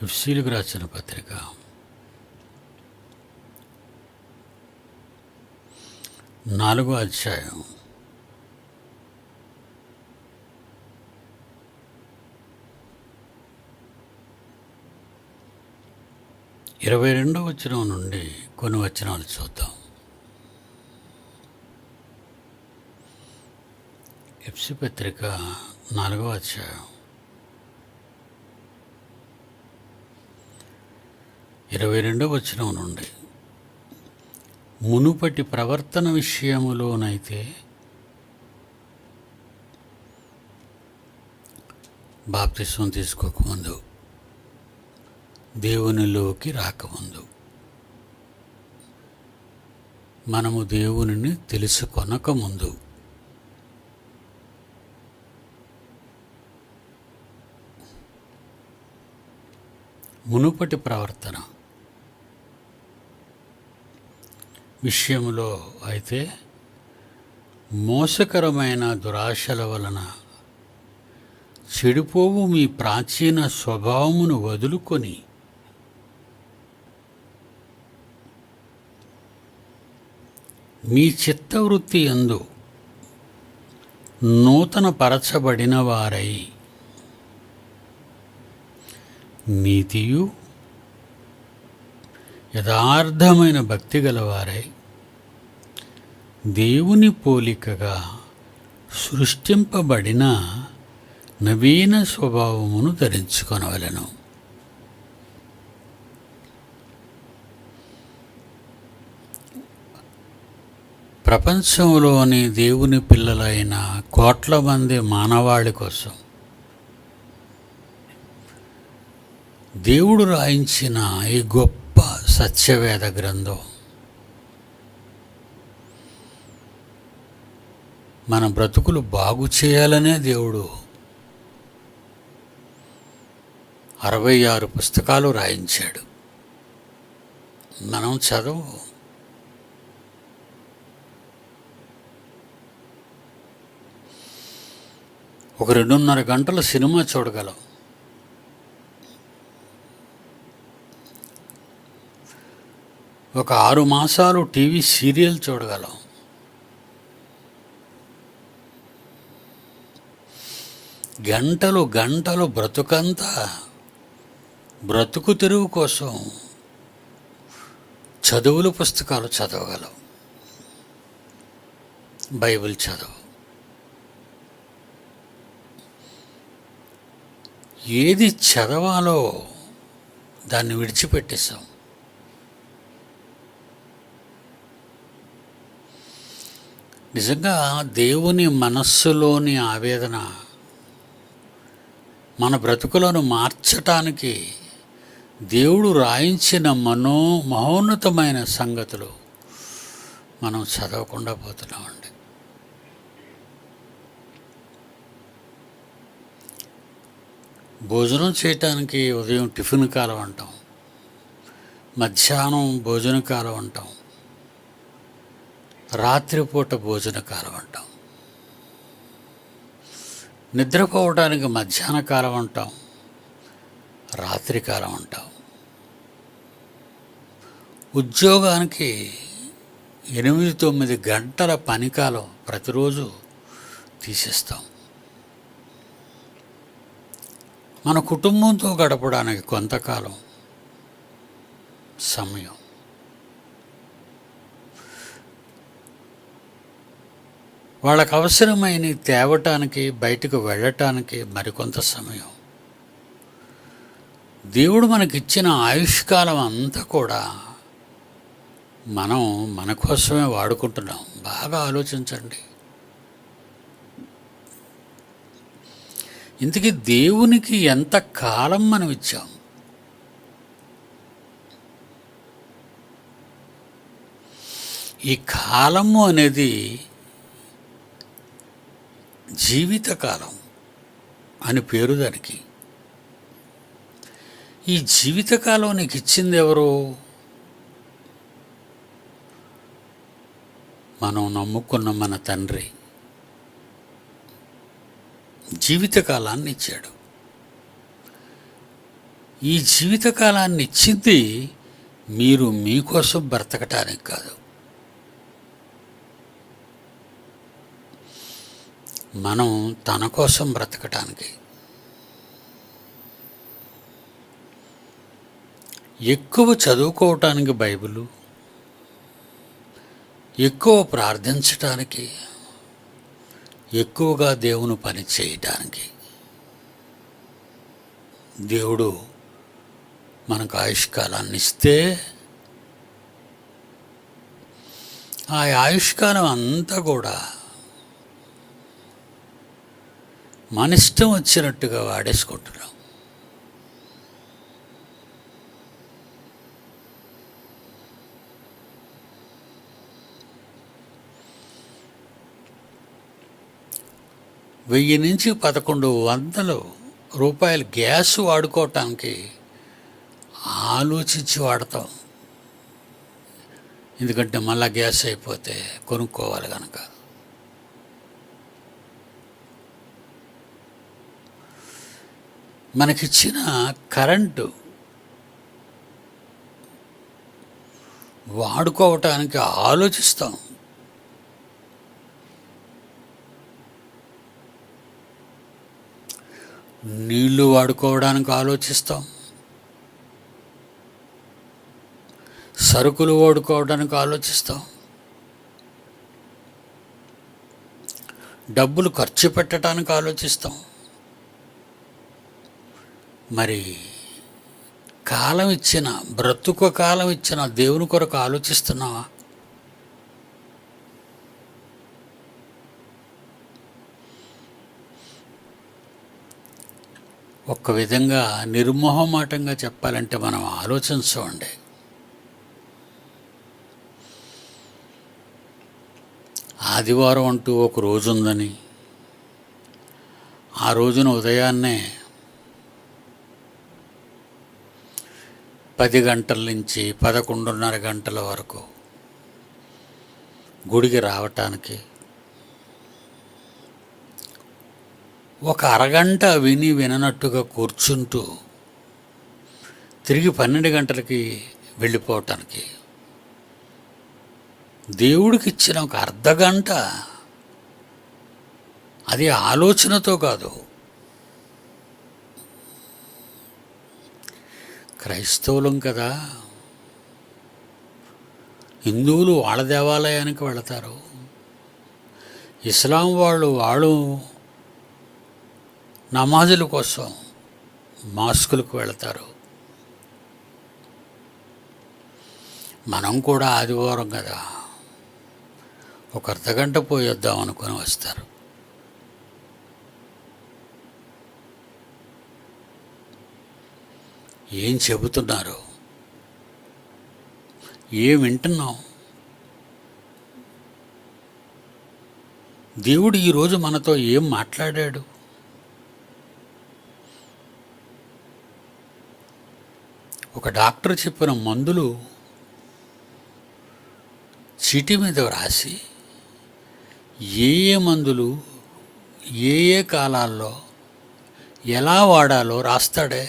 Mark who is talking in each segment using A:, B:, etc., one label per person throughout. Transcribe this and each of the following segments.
A: ఎఫ్సీలకు రాసిన పత్రిక 4వ అధ్యాయం 22వ వచనం నుండి కొన్ని వచనాలు చూద్దాం. ఎఫ్సీ పత్రిక 4వ అధ్యాయం 22వ వచనం నుండి, మునుపటి ప్రవర్తన విషయములోనైతే బాప్తిస్మం తీసుకోకముందు, దేవునిలోకి రాకముందు, మనము దేవునిని తెలుసుకొనకముందు మునుపటి ప్రవర్తన విషయంలో అయితే మోసకరమైన దురాశల వలన చెడిపోవు మీ ప్రాచీన స్వభావమును వదులుకొని మీ చిత్తవృత్తి యందు నూతన పరచబడిన వారై నీతియు యథార్థమైన భక్తి గలవారై దేవుని పోలికగా సృష్టింపబడిన నవీన స్వభావమును ధరించుకొనవలెను. ప్రపంచంలోని దేవుని పిల్లలైన కోట్ల మంది మానవాళి కోసం దేవుడు రాయించిన ఈ గొప్ప సత్యవేద గ్రంథం మన బ్రతుకులు బాగు చేయాలనే దేవుడు 66 పుస్తకాలు రాయించాడు. మనం చదువు ఒక 2.5 గంటల సినిమా చూడగలం. ఒక 6 మాసాలు టీవీ సీరియల్ చూడగలం. గంటలు గంటలు బ్రతుకంతా బ్రతుకు తెరువు కోసం చదువుల పుస్తకాలు చదవగలం. బైబిల్ చదువు ఏది చదవాలో దాన్ని విడిచిపెట్టేశాం. నిజంగా దేవుని మనస్సులోని ఆవేదన మన బ్రతుకులను మార్చటానికి దేవుడు రాయించిన మహోన్నతమైన సంగతులు మనం చదవకుండా పోతున్నామండి. భోజనం చేయటానికి ఉదయం టిఫిన్ కాలం అంటాం, మధ్యాహ్నం భోజన కాలం అంటాం, రాత్రిపూట భోజన కాలం అంటాం, నిద్రపోవడానికి మధ్యాహ్న కాలం అంటాం, రాత్రి కాలం అంటాం, ఉద్యోగానికి 8-9 గంటల పనికాలం ప్రతిరోజు తీసేస్తాం. మన కుటుంబంతో గడపడానికి కొంతకాలం సమయం, వాళ్ళకు అవసరమైన తేవటానికి బయటకు వెళ్ళటానికి మరికొంత సమయం. దేవుడు మనకిచ్చిన ఆయుష్కాలం అంతా కూడా మనం మన కోసమే వాడుకుంటున్నాం. బాగా ఆలోచించండి. ఇంతకీ దేవునికి ఎంత కాలం మనం ఇచ్చాం? ఈ కాలము అనేది జీవితకాలం అని పేరు దానికి. ఈ జీవితకాలం నీకు ఇచ్చింది ఎవరు? మనం నమ్ముకున్న మన తండ్రి జీవితకాలాన్ని ఇచ్చాడు. ఈ జీవితకాలాన్ని ఇచ్చింది మీరు మీకోసం బ్రతకటానికి కాదు, మనం తన కోసం బ్రతకటానికి. ఎక్కువ చదువుకోవటానికి బైబిలు, ఎక్కువ ప్రార్థించటానికి, ఎక్కువగా దేవుని పని చేయటానికి. దేవుడు మనకు ఆయుష్కాలాన్ని ఇస్తే ఆ ఆయుష్కాలం అంతా కూడా మన ఇష్టం వచ్చినట్టుగా వాడేసుకుంటున్నాం. వెయ్యి నుంచి 1100 రూపాయలు గ్యాస్ వాడుకోవటానికి ఆలోచించి వాడతాం. ఎందుకంటే మళ్ళా గ్యాస్ అయిపోతే కొనుక్కోవాలి కనుక. మనకిచ్చిన కరెంటు వాడుకోవటానికి ఆలోచిస్తాం. నీళ్లు వాడుకోవడానికి ఆలోచిస్తాం, సరుకులు వాడుకోవడానికి ఆలోచిస్తాం, డబ్బులు ఖర్చు పెట్టడానికి ఆలోచిస్తాం. మరి కాలం ఇచ్చిన, బ్రతుకు కాలం ఇచ్చిన దేవుని కొరకు ఆలోచిస్తున్నావా? ఒక్క విధంగా నిర్మోహమాటంగా చెప్పాలంటే మనం ఆలోచించండి. ఆదివారం అంటూ ఒక రోజు ఉందని, ఆ రోజున ఉదయాన్నే 10 గంటల నుంచి 11:30 గంటల వరకు గుడికి రావటానికి, ఒక అరగంట విని విననట్టుగా కూర్చుంటూ తిరిగి 12 గంటలకి వెళ్ళిపోవటానికి, దేవుడికి ఇచ్చిన ఒక అర్ధగంట, అది ఆలోచనతో కాదు. క్రైస్తవులం కదా, హిందువులు వాళ్ళ దేవాలయానికి వెళతారు, ఇస్లాం వాళ్ళు నమాజుల కోసం మాస్కులకు వెళతారు. మనం కూడా ఆదివారం కదా, ఒక అర్ధగంట పోయొద్దాం అనుకుని వస్తారు. ఏం చెబుతున్నారు, ఏం వింటున్నాం? దేవుడు ఈరోజు మనతో ఏం మాట్లాడాడు? ఒక డాక్టర్ చెప్పిన మందులు చీటీ మీద రాసి ఏ మందులు ఏ కాలాల్లో ఎలా వాడాలో రాస్తాడే.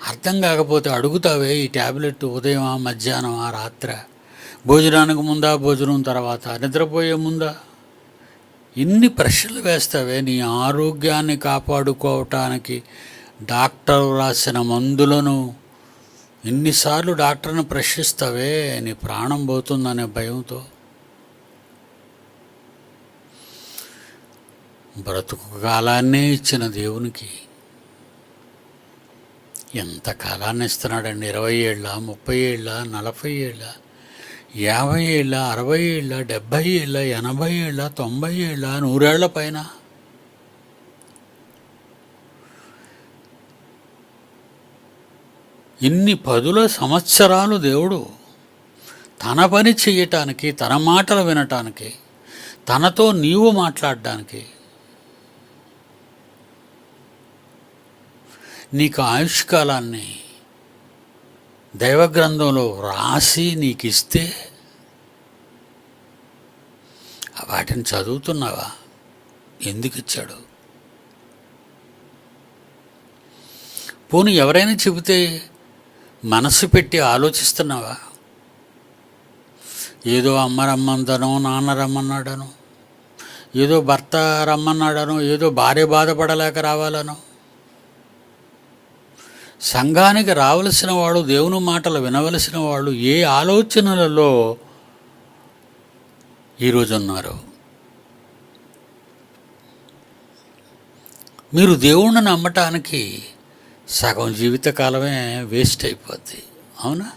A: అర్థం కాకపోతే అడుగుతావే, ఈ ట్యాబ్లెట్ ఉదయమా, మధ్యాహ్నమా, రాత్రా, భోజనానికి ముందా, భోజనం తర్వాత, నిద్రపోయే ముందా? ఇన్ని ప్రశ్నలు వేస్తావే. నీ ఆరోగ్యాన్ని కాపాడుకోవటానికి డాక్టర్ రాసిన మందులను ఎన్నిసార్లు డాక్టర్ని ప్రశ్నిస్తావే, నీ ప్రాణం పోతుందనే భయంతో. బ్రతుకు కాలాన్నే ఇచ్చిన దేవునికి ఎంత కాలాన్ని ఇస్తున్నాడండి? 20 ఏళ్ళ, 30 ఏళ్ళ, 40 ఏళ్ళ, 50 ఏళ్ళ, 60 ఏళ్ళ, 70 ఏళ్ళ, 80 ఏళ్ళ, 90 ఏళ్ళ, 100 ఏళ్ల పైన. ఇన్ని 10 సంవత్సరాలు దేవుడు తన పని చేయటానికి, తన మాటలు వినటానికి, తనతో నీవు మాట్లాడడానికి, నీకు ఆయుష్కాలాన్ని దైవగ్రంథంలో రాసి నీకు ఇస్తే వాటిని చదువుతున్నావా? ఎందుకు ఇచ్చాడు? పోనీ ఎవరైనా చెబితే మనసు పెట్టి ఆలోచిస్తున్నావా? ఏదో అమ్మ రమ్మందనో, నాన్న రమ్మన్నాడనో, ఏదో భర్త రమ్మన్నాడనో, ఏదో భార్య బాధపడలేక రావాలనో. సంఘానికి రావలసిన వాడు, దేవుని మాటలు వినవలసిన వాళ్ళు ఏ ఆలోచనలలో ఈరోజు ఉన్నారు? మీరు దేవుణ్ణి నమ్మటానికి సగం జీవితకాలమే వేస్ట్ అయిపోద్ది. అవునా?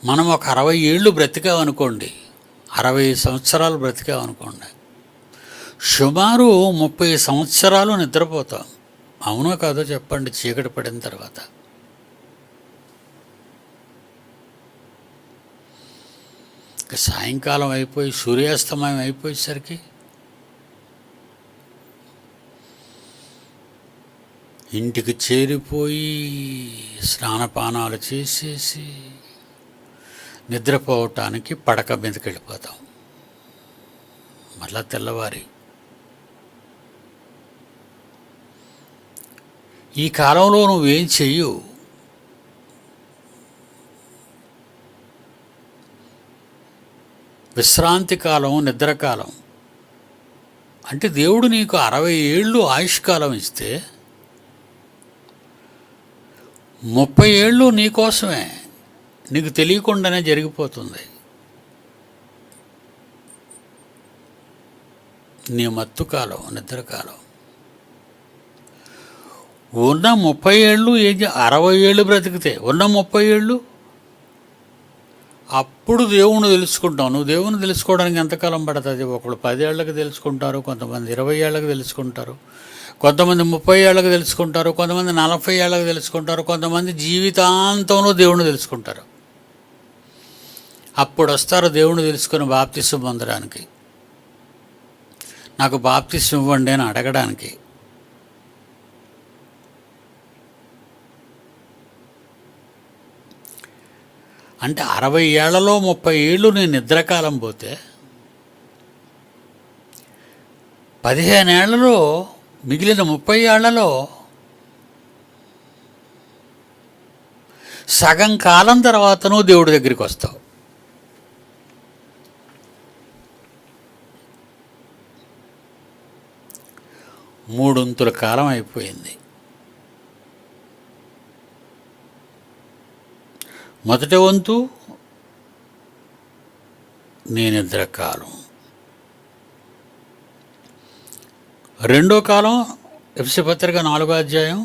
A: మనం ఒక 60 ఏళ్ళు బ్రతికామనుకోండి, 60 సంవత్సరాలు బ్రతికామనుకోండి, సుమారు 30 సంవత్సరాలు నిద్రపోతాం. అవునో కాదో చెప్పండి? చీకటి పడిన తర్వాత సాయంకాలం అయిపోయి సూర్యాస్తమయం అయిపోయేసరికి ఇంటికి చేరిపోయి స్నానపానాలు చేసేసి నిద్రపోవటానికి పడక మీదకి వెళ్ళిపోతాం. మళ్ళా తెల్లవారి ఈ కాలంలో నువ్వేం చెయ్యు. విశ్రాంతి కాలం, నిద్రకాలం. అంటే దేవుడు నీకు 60 ఏళ్ళు ఆయుష్కాలం ఇస్తే 30 ఏళ్ళు నీకోసమే, నీకు తెలియకుండానే జరిగిపోతుంది. నీ మత్తు కాలం, నిద్రకాలం. ఉన్న 30 ఏళ్ళు 60 ఏళ్ళు బ్రతికితే ఉన్న 30 ఏళ్ళు అప్పుడు దేవుణ్ణి తెలుసుకుంటాం. నువ్వు దేవుణ్ణి తెలుసుకోవడానికి ఎంతకాలం పడుతుంది? ఒకళ్ళు 10 ఏళ్ళకి తెలుసుకుంటారు, కొంతమంది 20 ఏళ్ళకి తెలుసుకుంటారు, కొంతమంది 30 ఏళ్ళకి తెలుసుకుంటారు, కొంతమంది 40 ఏళ్ళకి తెలుసుకుంటారు, కొంతమంది జీవితాంతంలో దేవుణ్ణి తెలుసుకుంటారు. అప్పుడు వస్తారు దేవుణ్ణి తెలుసుకుని బాప్తిసం పొందడానికి, నాకు బాప్తిసం ఇవ్వండి అని అడగడానికి. అంటే 60 ఏళ్లలో 30 ఏళ్ళు నేను నిద్రకాలం పోతే 15 ఏళ్లలో మిగిలిన 30 ఏళ్లలో సగం కాలం తర్వాతను దేవుడి దగ్గరికి వస్తావు. మూడొంతుల కాలం అయిపోయింది. మొదటి వంతు నీ నిద్రకాలం, రెండో కాలం ఎఫెసీ పత్రిక 4వ అధ్యాయం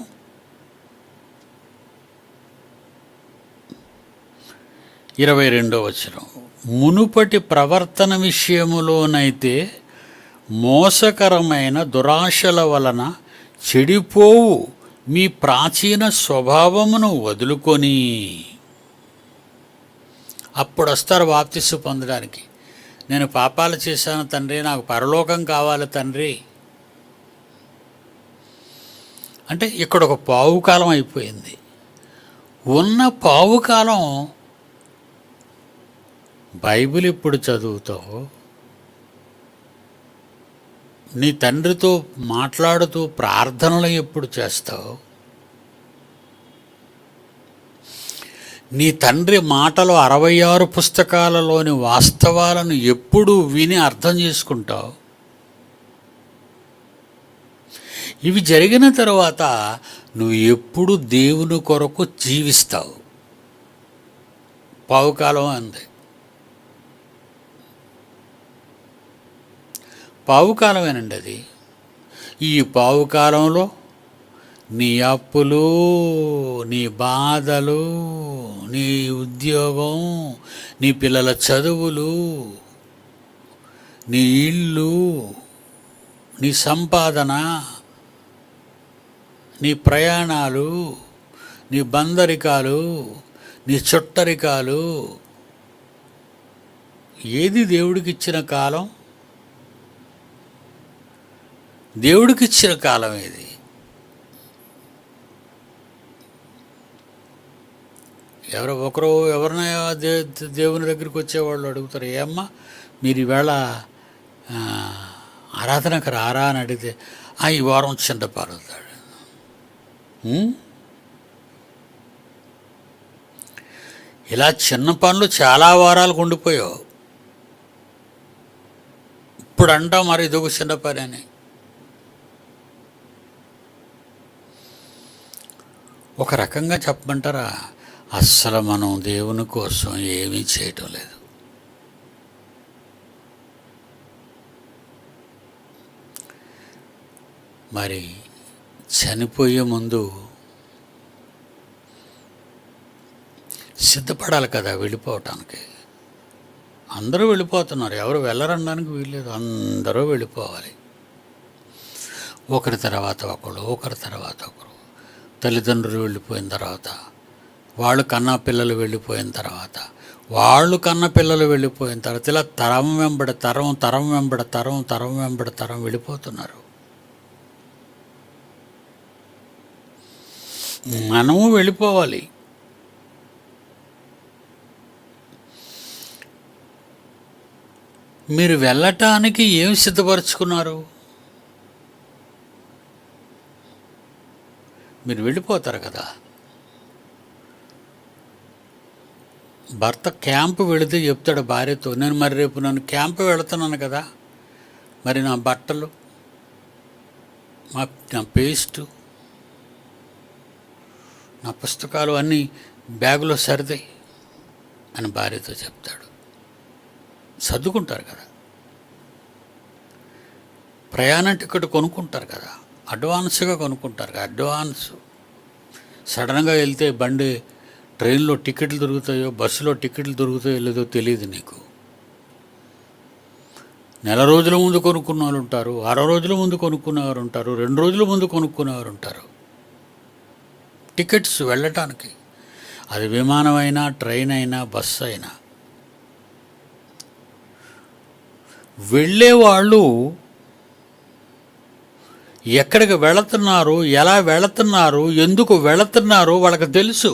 A: 22వ వచనం, మునుపటి ప్రవర్తన విషయములోనైతే మోసకరమైన దురాశల వలన చెడిపోవు మీ ప్రాచీన స్వభావమును వదులుకొని. అప్పుడు వస్తారు బాప్తిస్సు పొందడానికి. నేను పాపాలు చేశాను తండ్రి, నాకు పరలోకం కావాలి తండ్రి అంటే ఇక్కడ ఒక పావుకాలం అయిపోయింది. ఉన్న పావుకాలం బైబిల్ ఎప్పుడు చదువుతావు? నీ తండ్రితో మాట్లాడుతూ ప్రార్థనలు ఎప్పుడు చేస్తావు? నీ తండ్రి మాటలు 66 పుస్తకాలలోని వాస్తవాలను ఎప్పుడు విని అర్థం చేసుకుంటావు? ఇవి జరిగిన తర్వాత నువ్వు ఎప్పుడు దేవుని కొరకు జీవిస్తావు? పావుకాలం అంది. పావుకాలమేనండి అది. ఈ పావుకాలంలో నీ అప్పులు, నీ బాధలు, నీ ఉద్యోగం, నీ పిల్లల చదువులు, నీ ఇల్లు, నీ సంపాదన, నీ ప్రయాణాలు, నీ బందరికాలు, నీ చుట్టరికాలు, ఏది దేవుడికిచ్చిన కాలం? దేవుడికిచ్చిన కాలం ఏది? ఎవరినైనా దేవుని దగ్గరికి వచ్చేవాళ్ళు అడుగుతారు, ఏమ్మా మీరు ఈవేళ ఆ, ఆరాధనకు రారా అని అడిగితే ఈ వారం చింతపారుతాడు. ఇలా చిన్న పనులు చాలా వారాలకు ఉండిపోయావు. ఇప్పుడు అంటాం మరి ఇదొక చిన్న పని అని. ఒక రకంగా చెప్పమంటారా, అస్సలు మనం దేవుని కోసం ఏమీ చేయటం లేదు. మరి చనిపోయే ముందు సిద్ధపడాలి కదా వెళ్ళిపోవటానికి. అందరూ వెళ్ళిపోతున్నారు, ఎవరు వెళ్ళరనడానికి వీల్లేదు, అందరూ వెళ్ళిపోవాలి. ఒకరి తర్వాత ఒకరు, ఒకరి తర్వాత ఒకరు. తల్లిదండ్రులు వెళ్ళిపోయిన తర్వాత, వాళ్ళు కన్నా పిల్లలు వెళ్ళిపోయిన తర్వాత, వాళ్ళు కన్న పిల్లలు వెళ్ళిపోయిన తర్వాత, ఇలా తరం వెంబడి తరం, తరం వెంబడి తరం, తరం వెంబడి తరం వెళ్ళిపోతున్నారు. మనము వెళ్ళిపోవాలి. మీరు వెళ్ళటానికి ఏమి సిద్ధపరచుకున్నారు? మీరు వెళ్ళిపోతారు కదా. భర్త క్యాంపు వెళితే చెప్తాడు భార్యతో, నేను మరి రేపు నన్ను క్యాంపు వెళుతున్నాను కదా, మరి నా బట్టలు, నా పేస్టు, నా పుస్తకాలు అన్నీ బ్యాగులో సర్దాయి అని భార్యతో చెప్తాడు. సర్దుకుంటారు కదా. ప్రయాణ టికెట్ కొనుక్కుంటారు కదా, అడ్వాన్స్గా కొనుక్కుంటారు కదా. అడ్వాన్స్ సడన్గా వెళ్తే బండి ట్రైన్లో టికెట్లు దొరుకుతాయో, బస్సులో టికెట్లు దొరుకుతాయో లేదో తెలియదు నీకు. నెల రోజుల ముందు కొనుక్కున్న వాళ్ళు ఉంటారు, 60 రోజుల ముందు కొనుక్కునేవారు ఉంటారు, 2 రోజుల ముందు కొనుక్కునేవారు ఉంటారు టికెట్స్ వెళ్ళటానికి. అది విమానం అయినా, ట్రైన్ అయినా, బస్సు అయినా. వెళ్ళేవాళ్ళు ఎక్కడికి వెళుతున్నారు, ఎలా వెళుతున్నారు, ఎందుకు వెళుతున్నారు వాళ్ళకి తెలుసు.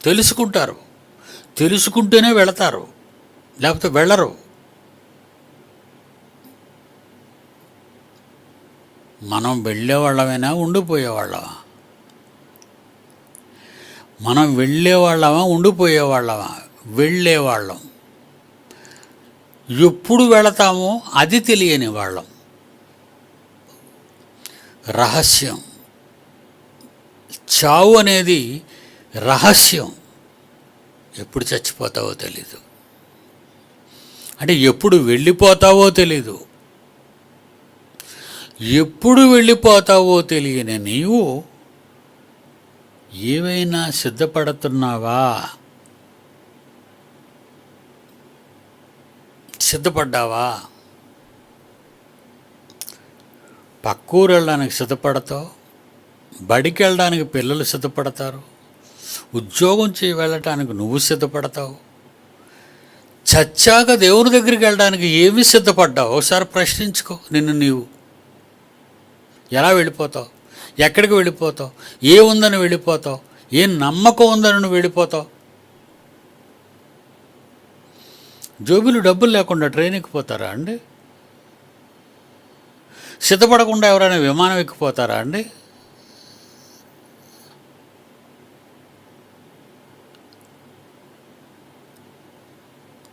A: తెలుసుకుంటారు, తెలుసుకుంటేనే వెళతారు, లేకపోతే వెళ్ళరు. మనం వెళ్ళేవాళ్ళమైనా ఉండిపోయేవాళ్ళమా? మనం వెళ్ళేవాళ్ళమా ఉండిపోయేవాళ్ళమా? వెళ్ళేవాళ్ళం. ఎప్పుడు వెళతామో అది తెలియని వాళ్ళం. రహస్యం. చావు అనేది రహస్యం. ఎప్పుడు చచ్చిపోతావో తెలీదు, అంటే ఎప్పుడు వెళ్ళిపోతావో తెలీదు. ఎప్పుడు వెళ్ళిపోతావో తెలియని నీవు ఏవైనా సిద్ధపడుతున్నావా? సిద్ధపడ్డావా? పక్కూరు వెళ్ళడానికి సిద్ధపడతావు, బడికి వెళ్ళడానికి పిల్లలు సిద్ధపడతారు, ఉద్యోగం చేయి వెళ్ళటానికి నువ్వు సిద్ధపడతావు. చచ్చాక దేవుని దగ్గరికి వెళ్ళడానికి ఏమి సిద్ధపడ్డావు? ఒకసారి ప్రశ్నించుకో నిన్ను నీవు. ఎలా వెళ్ళిపోతావు? ఎక్కడికి వెళ్ళిపోతావు? ఏముందని వెళ్ళిపోతావు? ఏ నమ్మకం ఉందని నువ్వు వెళ్ళిపోతావు? జోబులు డబ్బులు లేకుండా ట్రైన్ ఎక్కిపోతారా అండి? సిద్ధపడకుండా ఎవరైనా విమానం ఎక్కిపోతారా అండి?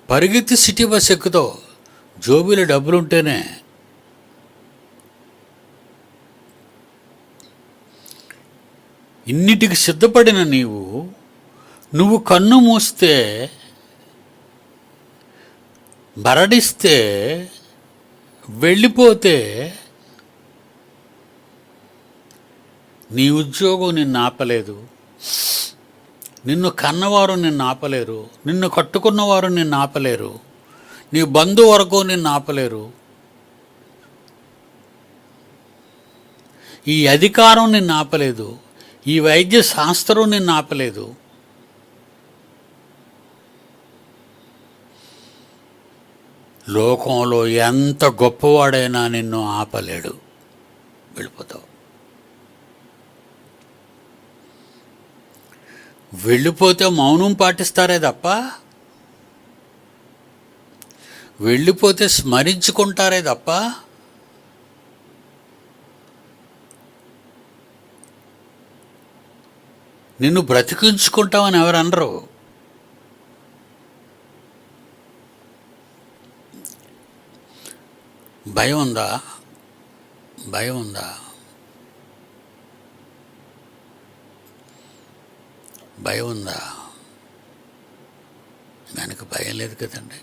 A: పరిగెత్తి సిటీ బస్ ఎక్కుతావు, జోబీలో డబ్బులుంటేనే. ఇన్నిటికి సిద్ధపడిన నువ్వు కన్ను మూస్తే, బరడిస్తే, వెళ్ళిపోతే నీ ఉద్యోగం నిన్ను ఆపలేదు, నిన్ను కన్నవారు నిన్ను ఆపలేరు, నిన్ను కట్టుకున్నవారు నిన్ను ఆపలేరు, నీ బంధువర్గం నిన్ను ఆపలేరు, ఈ అధికారం నిన్ను ఆపలేదు, ఈ వైద్య శాస్త్రం నిన్ను ఆపలేదు. లోకంలో ఎంత గొప్పవాడైనా నిన్ను ఆపలేడు. వెళ్ళిపోతావు. వెళ్ళిపోతే మౌనం పాటిస్తారే తప్ప వెళ్ళిపోతే స్మరించుకుంటారే తప్ప నిన్ను బ్రతికించుకుంటామని ఎవరు అనరు. భయం ఉందా? భయం ఉందా? భయం ఉందా? దానికి భయం లేదు కదండి.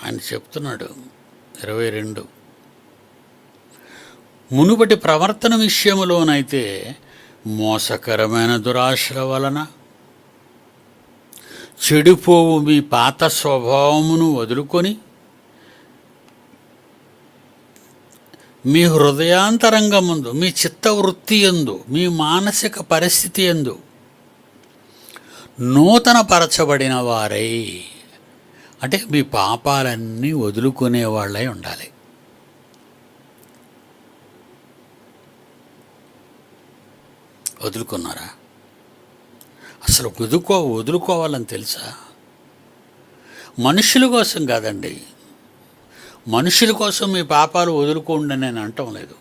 A: ఆయన చెప్తున్నాడు 22, మునుపటి ప్రవర్తన విషయములోనైతే మోసకరమైన దురాశల వలన చెడిపోవు మీ పాత స్వభావమును వదులుకొని మీ హృదయాంతరంగమందు, మీ చిత్తవృత్తి యందు, మీ మానసిక పరిస్థితి యందు నూతన పరచబడిన వారై, అంటే మీ పాపాలన్నీ వదులుకునే వాళ్ళై ఉండాలి. వదులుకున్నారా? అసలు వదులుకోవాలని తెలుసా? మనుషుల కోసం కాదండి. మనుషుల కోసం మీ పాపాలు వదులుకోండి అని నేను అంటం లేదు.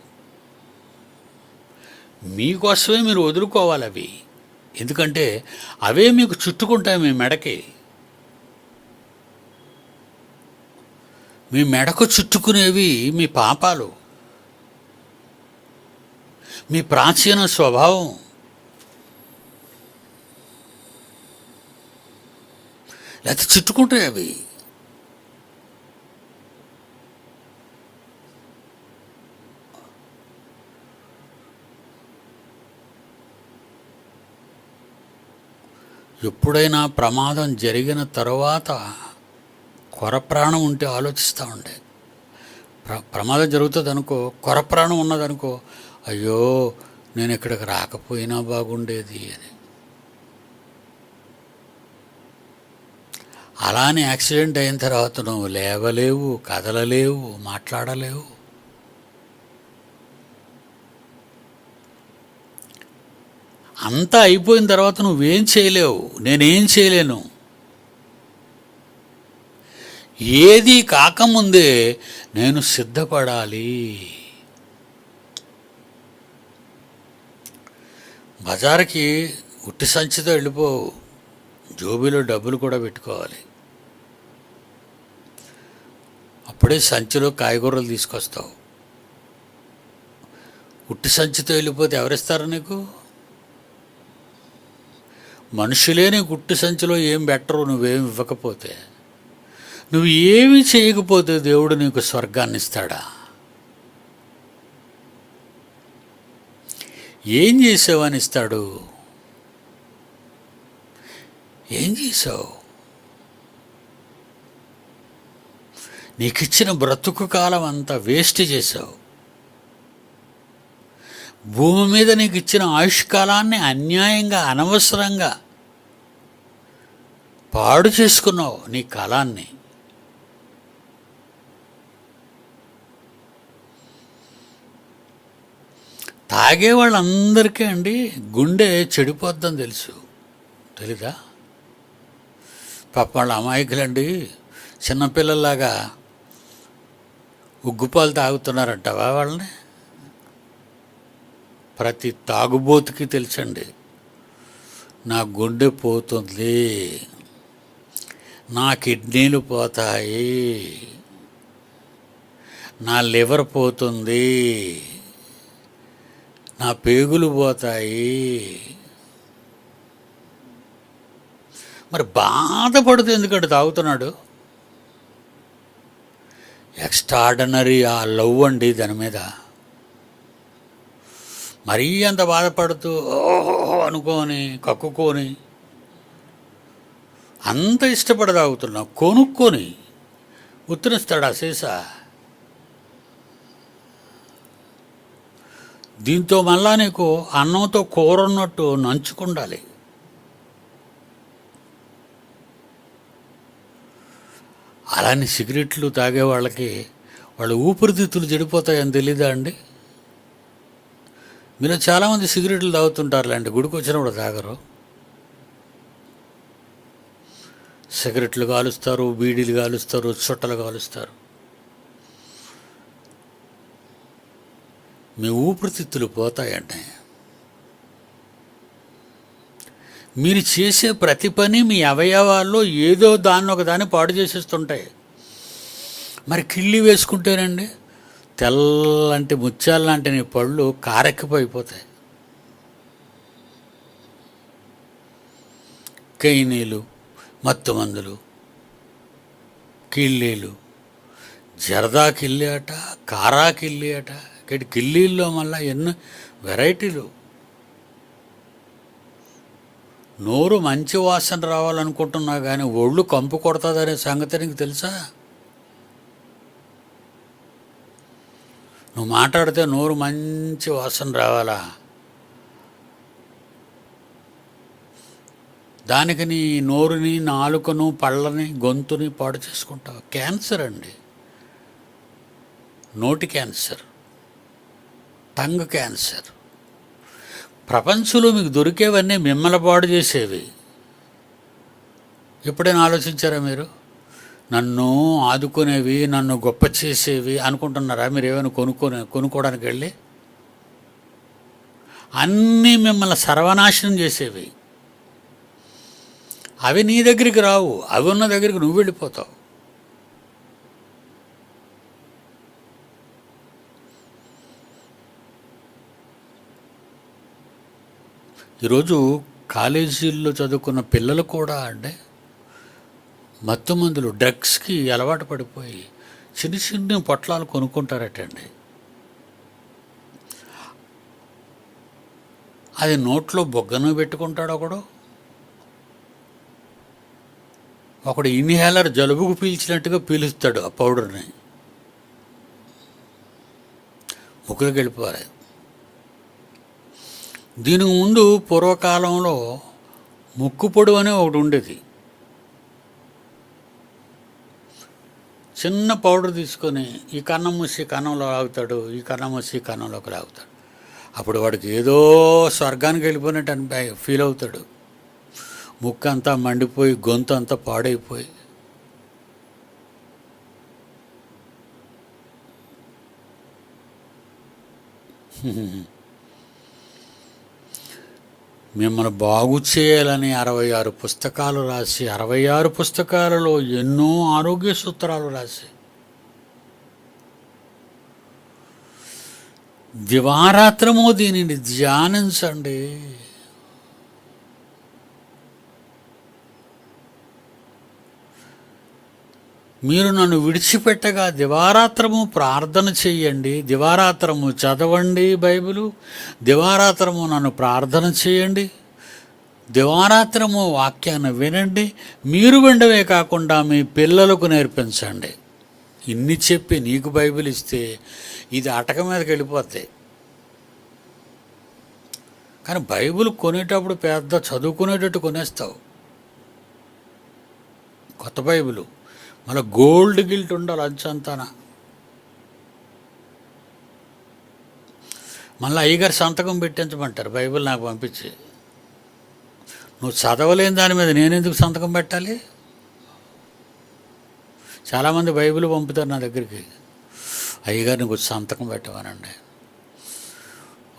A: మీకోసమే మీరు వదులుకోవాలి అవి. ఎందుకంటే అవే మీకు చుట్టుకుంటాయి మీ మెడకి. మీ మెడకు చుట్టుకునేవి మీ పాపాలు, మీ ప్రాచీన స్వభావం. లేకపోతే చుట్టుకుంటాయి అవి. ఎప్పుడైనా ప్రమాదం జరిగిన తర్వాత కొరప్రాణం ఉంటే ఆలోచిస్తూ ఉండే. ప్రమాదం జరుగుతుంది అనుకో, కొరప్రాణం ఉన్నదనుకో, అయ్యో నేను ఇక్కడికి రాకపోయినా బాగుండేది అని. అలానే యాక్సిడెంట్ అయిన తర్వాత నువ్వు లేవలేవు, కదలలేవు, మాట్లాడలేవు. అంతా అయిపోయిన తర్వాత నువ్వేం చేయలేవు, నేనేం చేయలేను. ఏది కాకముందే నేను సిద్ధపడాలి. బజారుకి ఉట్టి సంచితో వెళ్ళిపోవు, జోబీలో డబ్బులు కూడా పెట్టుకోవాలి. అప్పుడే సంచిలో కాయగూరలు తీసుకొస్తావు. ఉట్టి సంచితో వెళ్ళిపోతే ఎవరిస్తారు నీకు? మనుషులే నీకు ఉట్టి సంచిలో ఏం బెటరు నువ్వేమి ఇవ్వకపోతే. నువ్వు ఏమి చేయకపోతే దేవుడు నీకు స్వర్గాన్ని ఇస్తాడా? ఏం చేసావని ఇస్తాడు? ఏం చేసావు? నీకు ఇచ్చిన బ్రతుకు కాలం అంతా వేస్ట్ చేసావు. భూమి మీద నీకు ఇచ్చిన ఆయుష్కాలాన్ని అన్యాయంగా, అనవసరంగా పాడు చేసుకున్నావు నీ కాలాన్ని. తాగే వాళ్ళందరికీ అండి గుండె చెడిపోద్దని తెలుసు, తెలీదా? పాప వాళ్ళ అమాయకులండి చిన్నపిల్లల్లాగా ఉగ్గుపాలు తాగుతున్నారంటావా వాళ్ళని? ప్రతి తాగుబోతుకి తెలుసండి, నా గుండె పోతుంది, నా కిడ్నీలు పోతాయి, నా లివర్ పోతుంది, నా పేగులు పోతాయి. మరి బాధపడుతూ ఎందుకంటే తాగుతున్నాడు? ఎక్స్ట్రాడినరీ ఆ లవ్ అండి దాని మీద. మరీ అంత బాధపడుతూ ఓహో అనుకొని కక్కుకొని అంత ఇష్టపడి తాగుతున్నావు. కొనుక్కొని ఉత్తరిస్తాడు ఆ సీసా. దీంతో మళ్ళా నీకు అన్నంతో కూర ఉన్నట్టు నంచుకుండాలి. అలానే సిగరెట్లు తాగే వాళ్ళకి వాళ్ళ ఊపిరితిత్తులు చెడిపోతాయని తెలీదా అండి? మీరు చాలామంది సిగరెట్లు తాగుతుంటారులేండి, గుడికి వచ్చినప్పుడు తాగరు. సిగరెట్లు కాలుస్తారు, బీడీలు కాలుస్తారు, చుట్టలు కాలుస్తారు. మీ ఊపిరితిత్తులు పోతాయండి. మీరు చేసే ప్రతి పని మీ అవయవాల్లో ఏదో దాన్ని ఒకదాన్ని పాడు చేసేస్తుంటాయి. మరి కిళ్ళి వేసుకుంటేనండి తెల్లంటి ముత్యాలు లాంటి నీ పళ్ళు కారెక్కిపోయిపోతాయి. కైనీలు, మత్తు మందులు, కిళ్ళీలు, జరదా కిళ్ళి అట, కారా కిళ్ళి అట. ఇక్కడ కిళ్ళీల్లో మళ్ళీ ఎన్నో వెరైటీలు. నోరు మంచి వాసన రావాలనుకుంటున్నా కానీ ఒళ్ళు కంపు కొడుతుందనే సంగతి నీకు తెలుసా? నువ్వు మాట్లాడితే నోరు మంచి వాసన రావాలా? దానికి నీ నోరుని, నాలుకను, పళ్ళని, గొంతుని పాడు చేసుకుంటావు. క్యాన్సర్ అండి. నోటి క్యాన్సర్, టంగ్ క్యాన్సర్. ప్రపంచంలో మీకు దొరికేవన్నీ మిమ్మల్ని పాడు చేసేవి. ఎప్పుడైనా ఆలోచించారా మీరు? నన్ను ఆదుకునేవి, నన్ను గొప్ప చేసేవి అనుకుంటున్నారా? మీరు ఏమైనా కొనుక్కోవడానికి వెళ్ళి అన్నీ మిమ్మల్ని సర్వనాశనం చేసేవి. అవి నీ దగ్గరికి రావు. అవి ఉన్న దగ్గరికి నువ్వు వెళ్ళిపోతావు. ఈరోజు కాలేజీల్లో చదువుకున్న పిల్లలు కూడా అంటే మత్తు మందులు, డ్రగ్స్కి అలవాటు పడిపోయి చిన్న చిన్న పొట్లాలు కొనుక్కుంటారటండి. అది నోట్లో బొగ్గను పెట్టుకుంటాడు ఒకడు ఇన్హేలర్ జలుబుకు పీల్చినట్టుగా పీలుస్తాడు ఆ పౌడర్ని, ముక్కులోకి వెళ్ళిపోవాలి. దీనికి ముందు పూర్వకాలంలో ముక్కు పొడు అనే ఒకటి ఉండేది. చిన్న పౌడర్ తీసుకొని ఈ కన్నం మూసి కన్నంలో లాగుతాడు, ఈ కన్నం మూసి కన్నంలోకి లాగుతాడు. అప్పుడు వాడికి ఏదో స్వర్గానికి వెళ్ళిపోయినట్టు ఫీల్ అవుతాడు. ముక్కు అంతా మండిపోయి, గొంతు అంతా పాడైపోయి. మిమ్మల్ని బాగు చేయాలని 66 పుస్తకాలు రాసి, 66 పుస్తకాలలో ఎన్నో ఆరోగ్య సూత్రాలు రాసి దివారాత్రము దీనిని ధ్యానించండి. మీరు నన్ను విడిచిపెట్టగా దివారాత్రము ప్రార్థన చెయ్యండి, దివారాత్రము చదవండి బైబిలు, దివారాత్రము నన్ను ప్రార్థన చేయండి, దివారాత్రము వాక్యాన్ని వినండి. మీరు వినడమే కాకుండా మీ పిల్లలకు నేర్పించండి. ఇన్ని చెప్పి నీకు బైబిల్ ఇస్తే ఇది అటక మీదకి వెళ్ళిపోతాయి. కానీ బైబిల్ కొనేటప్పుడు పెద్ద చదువుకునేటట్టు కొనేస్తావు. కొత్త బైబిలు మళ్ళీ గోల్డ్ గిల్ట్ ఉండాలి అంచంతాన. మళ్ళీ అయ్యగారు సంతకం పెట్టించమంటారు బైబిల్ నాకు పంపించి. నువ్వు చదవలేని దాని మీద నేనెందుకు సంతకం పెట్టాలి? చాలామంది బైబిల్ పంపుతారు నా దగ్గరికి, అయ్యగారు నీకు సంతకం పెట్టమనండి.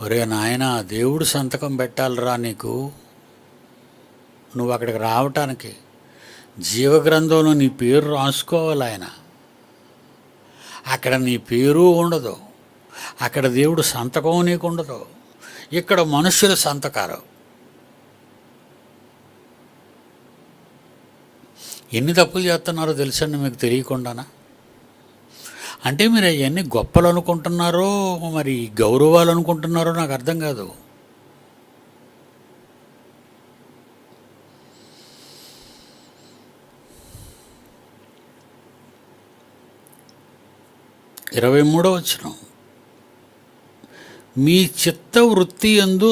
A: ఒరే నాయన, దేవుడు సంతకం పెట్టాలిరా నీకు. నువ్వు అక్కడికి రావటానికి జీవగ్రంథంలో నీ పేరు రాసుకోవాలి. ఆయన అక్కడ నీ పేరు ఉండదు, అక్కడ దేవుడు సంతకం నీకు ఉండదు. ఇక్కడ మనుషుల సంతకాలు. ఎన్ని తప్పులు చేస్తున్నారో తెలుసండి మీకు తెలియకుండానా? అంటే మీరు అవన్నీ గొప్పలు అనుకుంటున్నారో మరి గౌరవాలు అనుకుంటున్నారో నాకు అర్థం కాదు. ఇరవై 23వ వచనం, మీ చిత్త వృత్తి యందు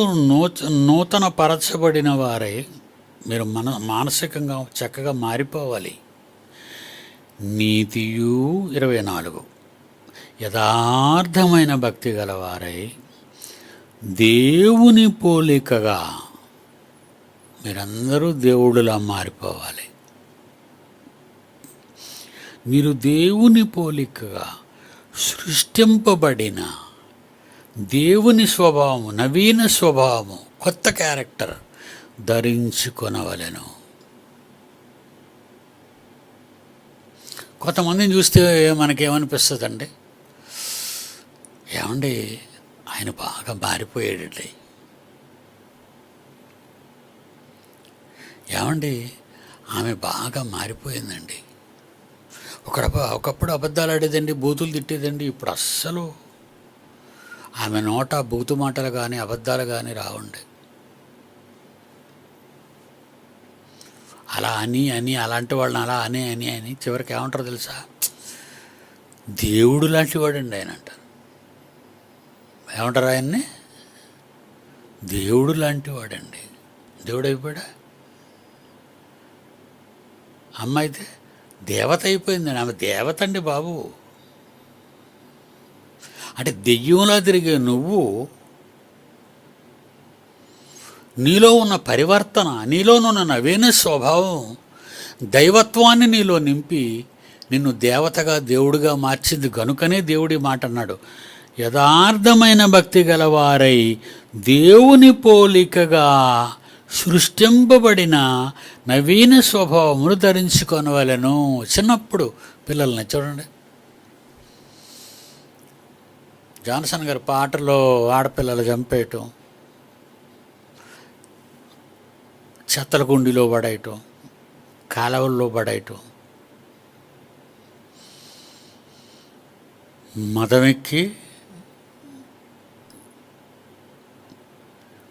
A: నూతన పరచబడిన వారై మీరు మానసికంగా చక్కగా మారిపోవాలి. నీతియు 24, యథార్థమైన భక్తి గలవారై దేవుని పోలికగా మీరందరూ దేవుడులా మారిపోవాలి. మీరు దేవుని పోలికగా సృష్టింపబడిన దేవుని స్వభావము, నవీన స్వభావము, కొత్త క్యారెక్టర్ ధరించుకొనవలెను. కొంతమందిని చూస్తే మనకేమనిపిస్తుందండి, ఏమండి ఆయన బాగా మారిపోయాడండి, ఏమండి ఆమె బాగా మారిపోయిందండి, ఒకప్పుడు అబద్ధాలు ఆడేదండి, బూతులు తిట్టేదండి, ఇప్పుడు అస్సలు ఆమె నోట బూతు మాటలు కానీ అబద్ధాలు కానీ రావండి. అలా అని అలాంటి వాళ్ళని అలా అని చివరికి ఏమంటారు తెలుసా, దేవుడు లాంటి వాడండి ఆయన అంటారు. ఏమంటారు ఆయన్ని? దేవుడు లాంటి వాడండి. దేవుడు అయిపోయాడా? అమ్మ అయితే దేవత అయిపోయిందండి. ఆమె దేవత అండి బాబు. అంటే దెయ్యంలా తిరిగే నువ్వు, నీలో ఉన్న పరివర్తన, నీలోనున్న నవీన స్వభావం, దైవత్వాన్ని నీలో నింపి నిన్ను దేవతగా దేవుడిగా మార్చింది గనుకనే దేవుడి మాట అన్నాడు, యథార్థమైన భక్తి గలవారై దేవుని పోలికగా సృష్టింపబడిన నవీన స్వభావమును ధరించుకొనవలెను. చిన్నప్పుడు పిల్లల్ని చూడండి, జాన్సన్ గారి పాటలో ఆడపిల్లలు చంపేయటం, చెత్తల కుండీలో పడేయటం, కాలువల్లో పడేయటం, మదమెక్కి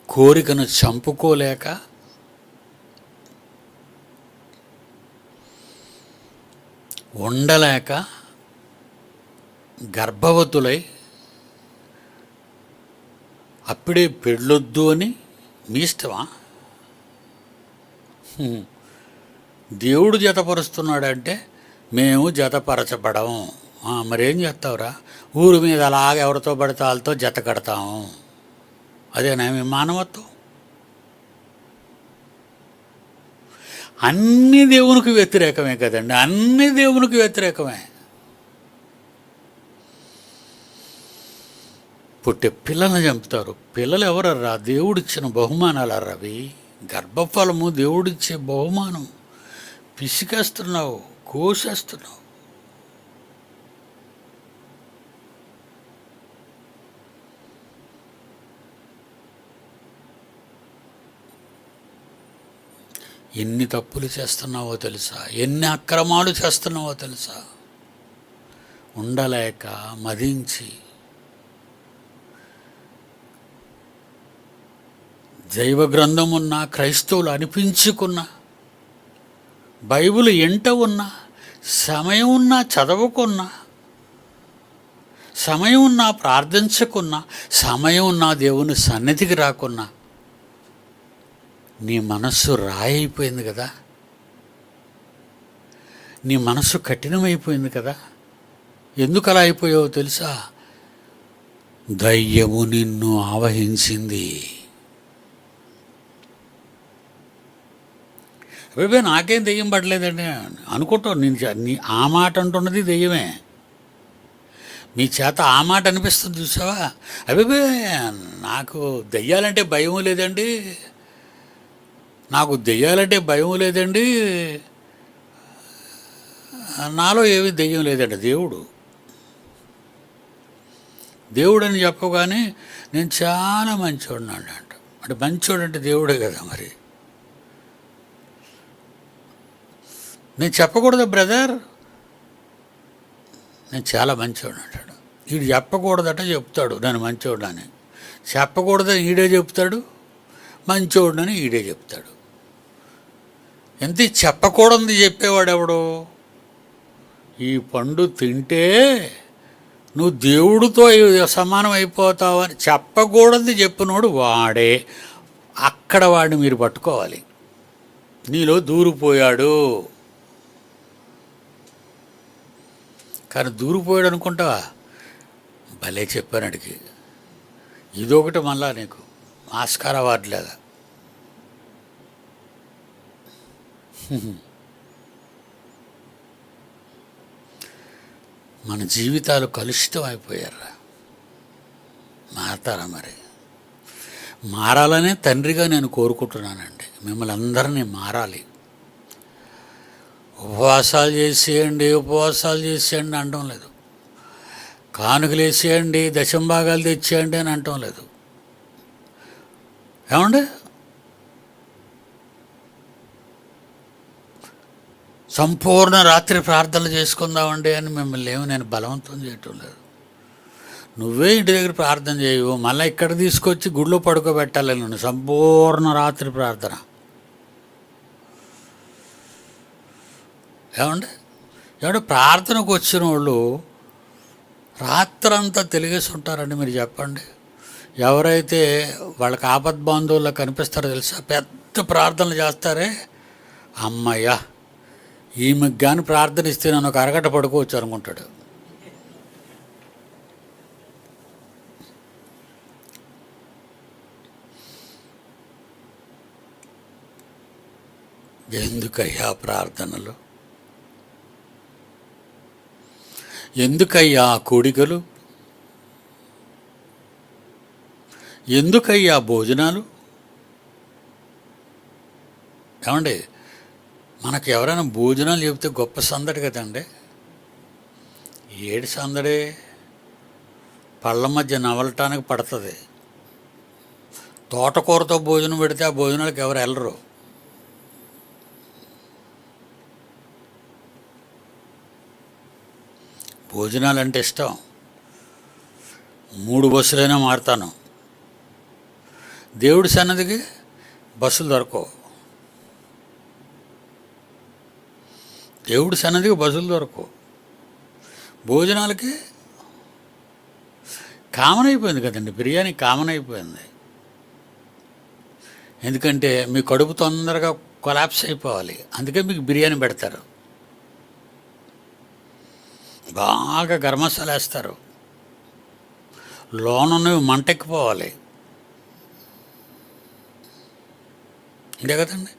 A: కోరికను చంపుకోలేక ఉండలేక గర్భవతులై అప్పుడే పెళ్ళొద్దు అని మీ ఇష్టమా? దేవుడు జతపరుస్తున్నాడంటే మేము జతపరచబడము. మరేం చేస్తావురా, ఊరి మీద అలాగ ఎవరితో పడితే వాళ్ళతో జత కడతాము. అదేనా మీ మానవత్వం? అన్ని దేవునికి వ్యతిరేకమే కదండి, అన్ని దేవునికి వ్యతిరేకమే. పుట్టే పిల్లల్ని చంపుతారు. పిల్లలు ఎవరర్రా? దేవుడిచ్చిన బహుమానాలు అవి. గర్భఫలము దేవుడిచ్చే బహుమానం. పిసికేస్తున్నావు, కోసేస్తున్నావు. ఎన్ని తప్పులు చేస్తున్నావో తెలుసా? ఎన్ని అక్రమాలు చేస్తున్నావో తెలుసా? ఉండలేక మదించి దైవ గ్రంథం ఉన్న, క్రైస్తవులు అనిపించుకున్న, బైబిల్ ఎంట ఉన్నా, సమయం ఉన్నా చదవకున్నా, సమయం ఉన్నా ప్రార్థించకున్నా, సమయం ఉన్నా దేవుని సన్నిధికి రాకున్నా, నీ మనస్సు రాయి అయిపోయింది కదా, నీ మనస్సు కఠినమైపోయింది కదా. ఎందుకు అలా అయిపోయావో తెలుసా? దయ్యము నిన్ను ఆవహించింది. అబ్బాయి నాకేం దెయ్యం పడలేదండి అనుకుంటావు. నీ ఆ మాట అంటున్నది దెయ్యమే. మీ చేత ఆ మాట అనిపిస్తుంది చూసావా? అబ్బాయి నాకు దెయ్యాలంటే భయం లేదండి, నాకు దెయ్యాలంటే భయం లేదండి, నాలో ఏమీ దెయ్యం లేదండి. దేవుడు అని చెప్పగానే నేను చాలా మంచోడిని అంట. అంటే మంచోడు అంటే దేవుడే కదా. మరి నేను చెప్పకూడదు బ్రదర్, నేను చాలా మంచోడు అంటాడు. వీడు చెప్పకూడదట చెప్తాడు నేను మంచోడని, చెప్పకూడదని ఈడే చెప్తాడు, మంచోడని ఈడే చెప్తాడు. ఎంత చెప్పకూడదు చెప్పేవాడు ఎవడు? ఈ పండు తింటే నువ్వు దేవుడితో సమానం అయిపోతావని చెప్పకూడదు చెప్పినోడు వాడే. అక్కడ వాడిని మీరు పట్టుకోవాలి. నీలో దూరిపోయాడు. కానీ దూరిపోయాడు అనుకుంటావా? భలే చెప్పాను అడిగి. ఇదొకటి మళ్ళా నీకు ఆస్కార్ అవార్డులాగా. మన జీవితాలు కలుషితం అయిపోయారా? మారతారా? మరి మారాలనే తండ్రిగా నేను కోరుకుంటున్నానండి. మిమ్మల్ని అందరినీ మారాలి. ఉపవాసాలు చేసేయండి అనడం లేదు. కానుకలు వేసేయండి, దశంభాగాలు తెచ్చేయండి అని అనటం లేదు. ఏమండి, సంపూర్ణ రాత్రి ప్రార్థనలు చేసుకుందామండి అని మిమ్మల్ని నేను బలవంతం చేయటం లేదు. నువ్వే ఇంటి దగ్గర ప్రార్థన చేయవు, మళ్ళీ ఇక్కడ తీసుకొచ్చి గుడిలో పడుకోబెట్టాలి నేను. సంపూర్ణ రాత్రి ప్రార్థన. ఏమంటే ప్రార్థనకు వచ్చిన వాళ్ళు రాత్రంతా తెలిగేసి ఉంటారండి. మీరు చెప్పండి, ఎవరైతే వాళ్ళకి ఆపద్బాంధవుల్లో కనిపిస్తారో తెలుసా? పెద్ద ప్రార్థనలు చేస్తారే, అమ్మయ్యా ఈమెకు కానీ ప్రార్థన ఇస్తే నన్ను ఒక అరగంట పడుకోవచ్చు అనుకుంటాడు. ఎందుకయ్యా ప్రార్థనలు? ఎందుకయ్యా కోడికలు? ఎందుకయ్యా భోజనాలు? ఏమండి, మనకు ఎవరైనా భోజనాలు చెబితే గొప్ప సందడి కదండి. ఏడు సందడి? పళ్ళ మధ్య నవలటానికి పడుతుంది. తోటకూరతో భోజనం పెడితే ఆ భోజనాలకు ఎవరు వెళ్ళరు. భోజనాలు అంటే ఇష్టం. 3 బస్సులైనా మారుతాను. దేవుడి సన్నదికి బస్సులు దొరకవు. దేవుడి సన్నదికి బస్సులు దొరకవు. భోజనాలకి కామన్ అయిపోయింది కదండి. బిర్యానీ కామన్ అయిపోయింది. ఎందుకంటే మీ కడుపు తొందరగా కొలాప్స్ అయిపోవాలి, అందుకే మీకు బిర్యానీ పెడతారు. బాగా గరం మసాలా వేస్తారు, లోనున్నవి మంటెక్కిపోవాలి. ఇదే కదండి.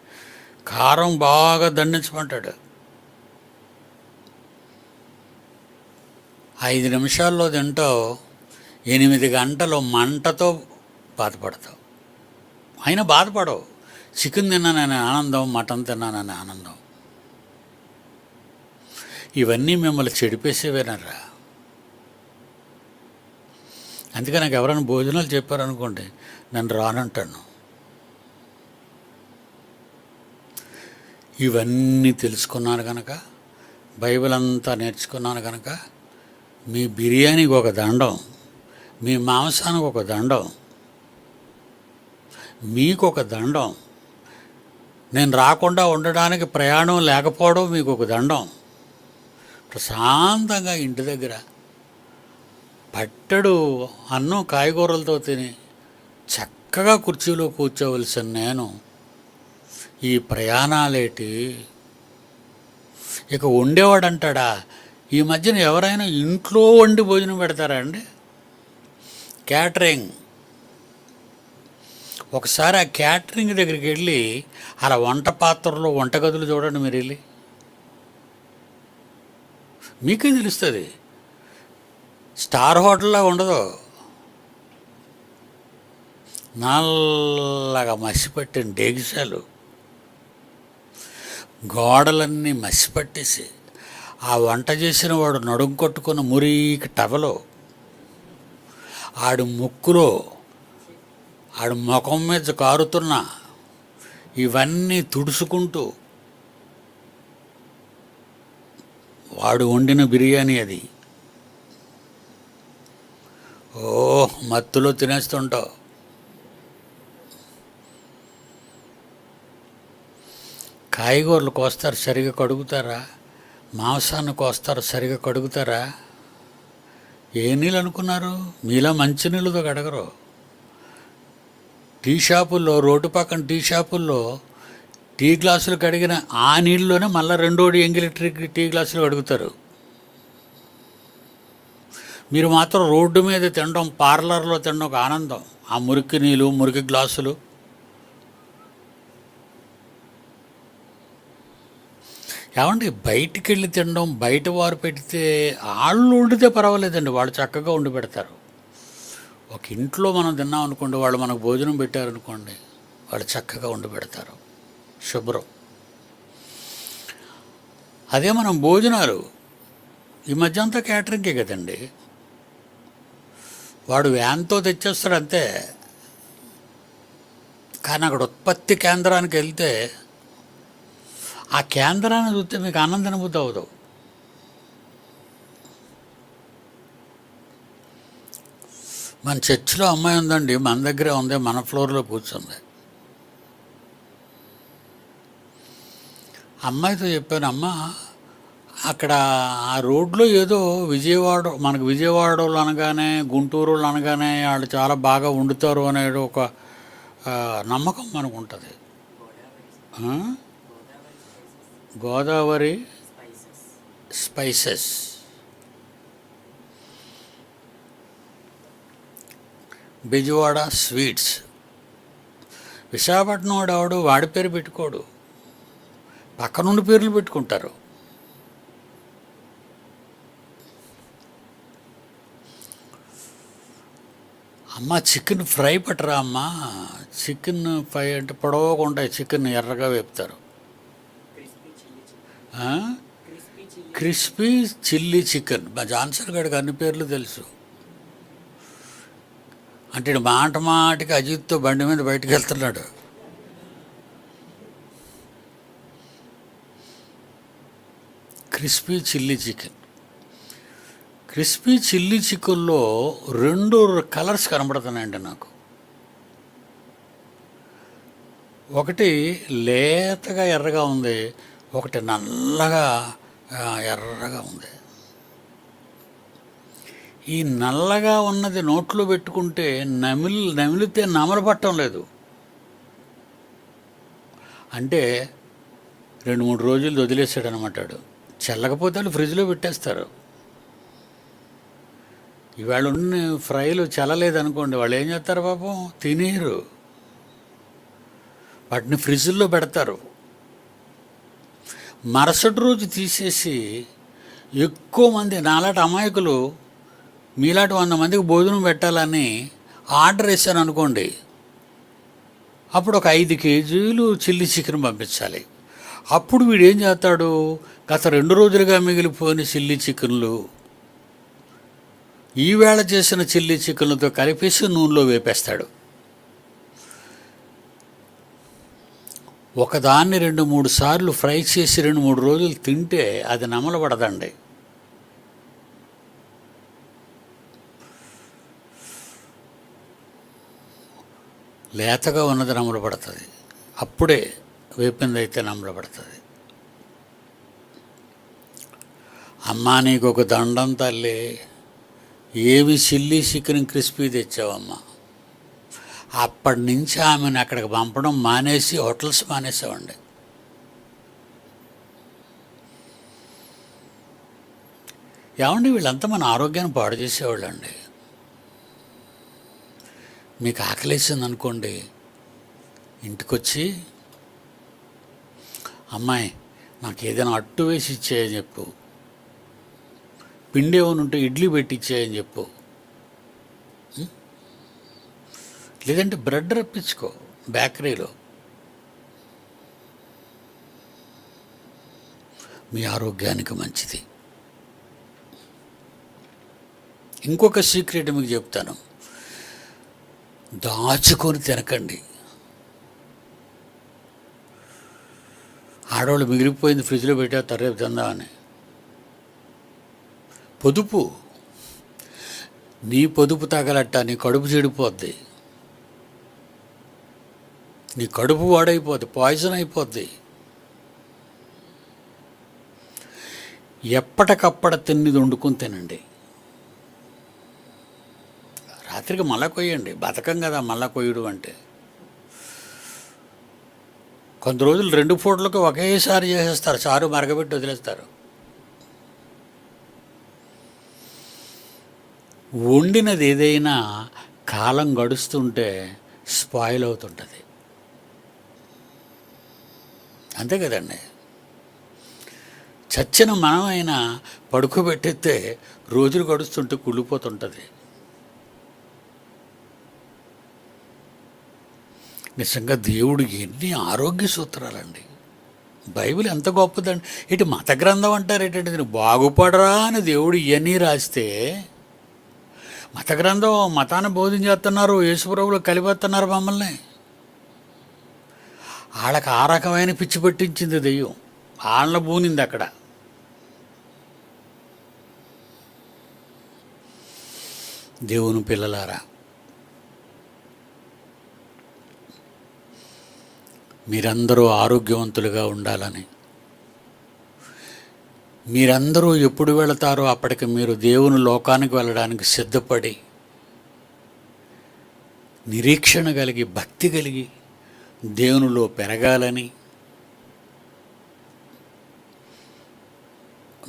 A: కారం బాగా దండించమంటాడు. 5 నిమిషాల్లో తింటావు, 8 గంటలు మంటతో బాధపడతావు. అయినా బాధపడవు. చికెన్ తిన్నాననే ఆనందం, మటన్ తిన్నాననే ఆనందం, ఇవన్నీ మిమ్మల్ని చెడిపేసేవేనరా. అందుకే నాకు ఎవరైనా భోజనాలు చెప్పారనుకోండి, నన్ను రానంటాను. ఇవన్నీ తెలుసుకున్నాను కనుక, బైబిల్ అంతా నేర్చుకున్నాను కనుక, మీ బిర్యానీకి ఒక దండం, మీ మాంసానికి ఒక దండం, మీకు ఒక దండం, నేను రాకుండా ఉండడానికి ప్రయాణం లేకపోవడం మీకు ఒక దండం. ప్రశాంతంగా ఇంటి దగ్గర పట్టెడు అన్నం కాయగూరలతో తిని చక్కగా కుర్చీలో కూర్చోవలసిన నేను ఈ ప్రయాణాలేటి? ఇక వండేవాడు అంటాడా? ఈ మధ్యన ఎవరైనా ఇంట్లో వండి భోజనం పెడతారా అండి? క్యాటరింగ్. ఒకసారి ఆ క్యాటరింగ్ దగ్గరికి వెళ్ళి అలా వంట పాత్రలో వంటగదులు చూడండి మీరు వెళ్ళి, మీకే తెలుస్తుంది. స్టార్ హోటల్లా ఉండదు. నల్లగా మసిపట్టిన డేగిసాలు, గోడలన్నీ మసిపట్టేసి, ఆ వంట చేసిన వాడు నడుం కొట్టుకున్న మురికి టవలో, ఆడు ముక్కులో, ఆడు ముఖం మీద కారుతున్న ఇవన్నీ తుడుచుకుంటూ వాడు వండిన బిర్యానీ అది. ఓ మత్తులో తినేస్తుంటావు. కాయగూరలు కోస్తారు, సరిగా కడుగుతారా? మాంసాన్ని కోస్తారు, సరిగా కడుగుతారా? ఏ నీళ్ళు అనుకున్నారు? మీలా మంచి నీళ్ళతో కడగరు. టీ షాపుల్లో, రోడ్డు పక్కన టీ షాపుల్లో టీ గ్లాసులు కడిగిన ఆ నీళ్ళలోనే మళ్ళీ 2 ఎంగిలి టీ గ్లాసులు కడుగుతారు. మీరు మాత్రం రోడ్డు మీద తినడం, పార్లర్లో తినడం ఒక ఆనందం. ఆ మురికి నీళ్ళు, మురికి గ్లాసులు. ఏమండి బయటికి వెళ్ళి తినడం, బయట వారు పెడితే వాళ్ళు వండితే పర్వాలేదండి, వాళ్ళు చక్కగా వండి పెడతారు. ఒక ఇంట్లో మనం తిన్నాం అనుకోండి, వాళ్ళు మనకు భోజనం పెట్టారనుకోండి, వాళ్ళు చక్కగా వండి పెడతారు, శుభ్రం. అదే మనం భోజనాలు ఈ మధ్య అంతా క్యాటరింగే కదండి, వాడు వ్యాన్తో తెచ్చేస్తాడు అంతే. కానీ అక్కడ ఉత్పత్తి కేంద్రానికి వెళ్తే ఆ కేంద్రాన్ని చూస్తే మీకు ఆనందం బుద్ధి అవ్వదు. మన చర్చిలో అమ్మాయి ఉందండి, మన దగ్గరే ఉంది, మన ఫ్లోర్లో కూర్చుంది. అమ్మాయితో చెప్పాను, అమ్మ అక్కడ ఆ రోడ్లో ఏదో మనకు విజయవాడలో అనగానే, గుంటూరు అనగానే వాళ్ళు చాలా బాగా వండుతారు అనేది ఒక నమ్మకం మనకు ఉంటుంది. Godavari spices, Bezawada sweets. విశాఖపట్నం వాడు వాడి పేరు పెట్టుకోడు, పక్క నుండి పేర్లు పెట్టుకుంటారు. అమ్మ చికెన్ ఫ్రై పట్టరా అమ్మ, చికెన్ ఫ్రై అంటే పొడవుగా ఉంటాయి, చికెన్ ఎర్రగా వేపుతారు. Crispy chilli chicken. మా జాన్సన్ గారికి అన్ని పేర్లు తెలుసు. అంటే మాటికి అజిత్తో బండి మీద బయటకు వెళ్తున్నాడు. Crispy chilli chicken. Crispy chilli చికెన్లో 2 కలర్స్ కనబడుతున్నాయండి నాకు. ఒకటి లేతగా ఎర్రగా ఉంది, ఒకటి నల్లగా ఎర్రగా ఉంది. ఈ నల్లగా ఉన్నది నోట్లో పెట్టుకుంటే నమిలితే నమలు పట్టడం లేదు. అంటే 2-3 రోజులు వదిలేసాడు అనమాట. చల్లకపోతే వాళ్ళు ఫ్రిడ్జ్లో పెట్టేస్తారు. ఇవాళ ఉన్న ఫ్రైలు చల్లలేదనుకోండి, వాళ్ళు ఏం చేస్తారు పాపం, తినేరు, వాటిని ఫ్రిడ్జ్లో పెడతారు. మరుసటి రోజు తీసేసి ఎక్కువ మంది నాలాంటి అమాయకులు, మీలాంటి 100 మందికి భోజనం పెట్టాలని ఆర్డర్ వేసాను అనుకోండి, అప్పుడు ఒక 5 కేజీలు చిల్లీ చికెన్ పంపించాలి. అప్పుడు వీడు ఏం చేస్తాడు, గత 2 రోజులుగా మిగిలిపోయిన చిల్లీ చికెన్లు ఈవేళ చేసిన చిల్లీ చికెన్లతో కలిపేసి నూనెలో వేపేస్తాడు. ఒకదాన్ని 2-3 సార్లు ఫ్రై చేసి 2-3 రోజులు తింటే అది నమలబడదండి. లేతగా ఉన్నది నమలబడుతుంది, అప్పుడే వేపిందైతే నమలబడుతుంది. అమ్మా నీకు ఒక దండం తల్లి, ఏమి చిల్లీ చికెన్ క్రిస్పీ తెచ్చావమ్మా. అప్పటి నుంచి ఆమెను అక్కడికి పంపడం మానేసి హోటల్స్ మానేసామండి. ఏమండి వీళ్ళంతా మన ఆరోగ్యాన్ని పాడు చేసేవాళ్ళు అండి. మీకు ఆకలేసింది అనుకోండి, ఇంటికొచ్చి అమ్మాయి నాకు ఏదైనా అట్టు వేసి ఇచ్చేయని చెప్పు, పిండి ఏమైనా ఉంటే ఇడ్లీ పెట్టి ఇచ్చేయని చెప్పు, లేదంటే బ్రెడ్ రప్పించుకో బేకరీలో. మీ ఆరోగ్యానికి మంచిది. ఇంకొక సీక్రెట్ మీకు చెప్తాను, దాచుకొని తినకండి. ఆడవాళ్ళు మిగిలిపోయింది ఫ్రిడ్జ్లో పెట్టేస్తారు రేపు తిందామని. పొదుపు, నీ పొదుపు తగలట్ట నీ కడుపు చెడిపోద్ది, నీ కడుపు వాడైపోద్ది, పాయిజన్ అయిపోద్ది. ఎప్పటికప్పుడు తిన్నది వండుకొని తినండి. రాత్రికి మళ్ళా కొయ్యండి, బతకం కదా మళ్ళా కొయ్యడం అంటే. కొంత రోజులు 2 పూటలకు ఒకేసారి చేసేస్తారు, చారు మరగబెట్టి వదిలేస్తారు. వండినది ఏదైనా కాలం గడుస్తుంటే స్పాయిల్ అవుతుంటుంది, అంతే కదండి. చచ్చిన మనమైనా పడుకోబెట్టేస్తే రోజులు గడుస్తుంటే కుళ్ళిపోతుంటుంది. నిజంగా దేవుడు ఎన్ని ఆరోగ్య సూత్రాలండి. బైబిల్ ఎంత గొప్పదండి. ఇటు మత గ్రంథం అంటారు ఏంటంటే బాగుపడరా అని దేవుడు ఇవన్నీ రాస్తే, మత గ్రంథం మతాన్ని బోధించేస్తున్నారు, యేసుప్రభులు కలిపేస్తున్నారు మమ్మల్ని. వాళ్ళకి ఆ రకమైన పిచ్చి పట్టించింది దెయ్యం, వాళ్ళ బూనింది అక్కడ. దేవుని పిల్లలారా, మీరందరూ ఆరోగ్యవంతులుగా ఉండాలని, మీరందరూ ఎప్పుడు వెళతారో అప్పటికి మీరు దేవుని లోకానికి వెళ్ళడానికి సిద్ధపడి, నిరీక్షణ కలిగి, భక్తి కలిగి దేవునిలో పెరగాలని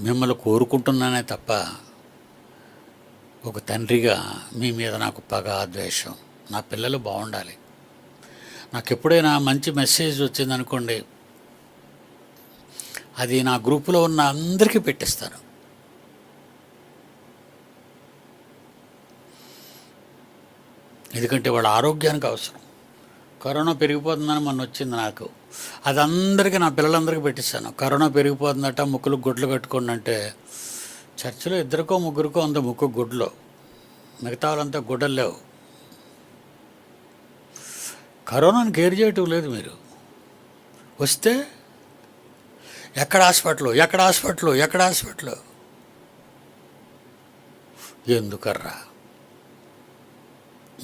A: మిమ్మల్ని కోరుకుంటున్నానే తప్ప ఒక తండ్రిగా మీ మీద నాకు పగ, ద్వేషం. నా పిల్లలు బాగుండాలి. నాకు ఎప్పుడైనా మంచి మెసేజ్ వచ్చిందనుకోండి, అది నా గ్రూపులో ఉన్న అందరికీ పెట్టిస్తాను. ఎందుకంటే వాళ్ళ ఆరోగ్యానికి అవసరం. కరోనా పెరిగిపోతుందని మొన్న వచ్చింది నాకు, అది అందరికీ, నా పిల్లలందరికీ పెట్టిస్తాను. కరోనా పెరిగిపోతుందట, ముక్కులు గుడ్లు కట్టుకోండి అంటే, చర్చిలో 2కో 3కో అంత ముక్కు గుడ్లు, మిగతా వాళ్ళంతా గుడ్డలు లేవు. కరోనాని కేర్ చేయటం లేదు. మీరు వస్తే ఎక్కడ హాస్పిటల్ ఎందుకర్రా?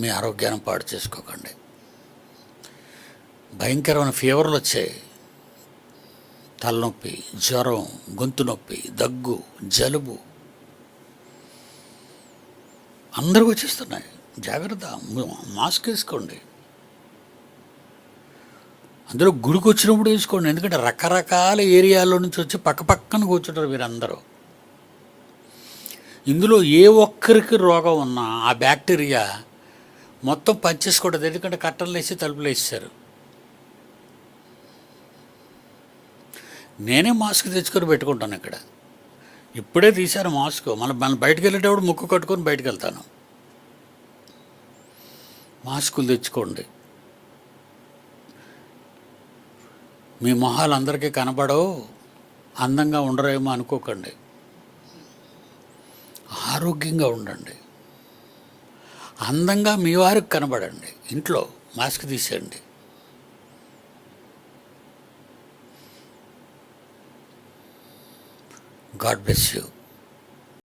A: మీ ఆరోగ్యాన్ని పాడు చేసుకోకండి. భయంకరమైన ఫీవర్లు వచ్చాయి, తలనొప్పి, జ్వరం, గొంతు నొప్పి, దగ్గు, జలుబు అందరికీ వచ్చేస్తున్నాయి. జాగ్రత్త, మాస్క్ వేసుకోండి. అందులో గుడికి వచ్చినప్పుడు వేసుకోండి. ఎందుకంటే రకరకాల ఏరియాలో నుంచి వచ్చి పక్కన కూర్చుంటారు మీరందరూ. ఇందులో ఏ ఒక్కరికి రోగం ఉన్నా ఆ బ్యాక్టీరియా మొత్తం పనిచేసుకోవడం. ఎందుకంటే కట్టలు వేసి తలుపులు వేసారు. నేనే మాస్క్ తెచ్చుకొని పెట్టుకుంటాను ఇక్కడ. ఇప్పుడే తీశాను మాస్క్. మనం బయటకు వెళ్ళేటప్పుడు ముక్కు కట్టుకొని బయటకు వెళ్తాను. మాస్కులు తెచ్చుకోండి. మీ మొహాలు అందరికీ కనబడవు, అందంగా ఉండరేమో అనుకోకండి. ఆరోగ్యంగా ఉండండి, అందంగా మీ వారికి కనబడండి. ఇంట్లో మాస్క్ తీసేయండి. God bless you.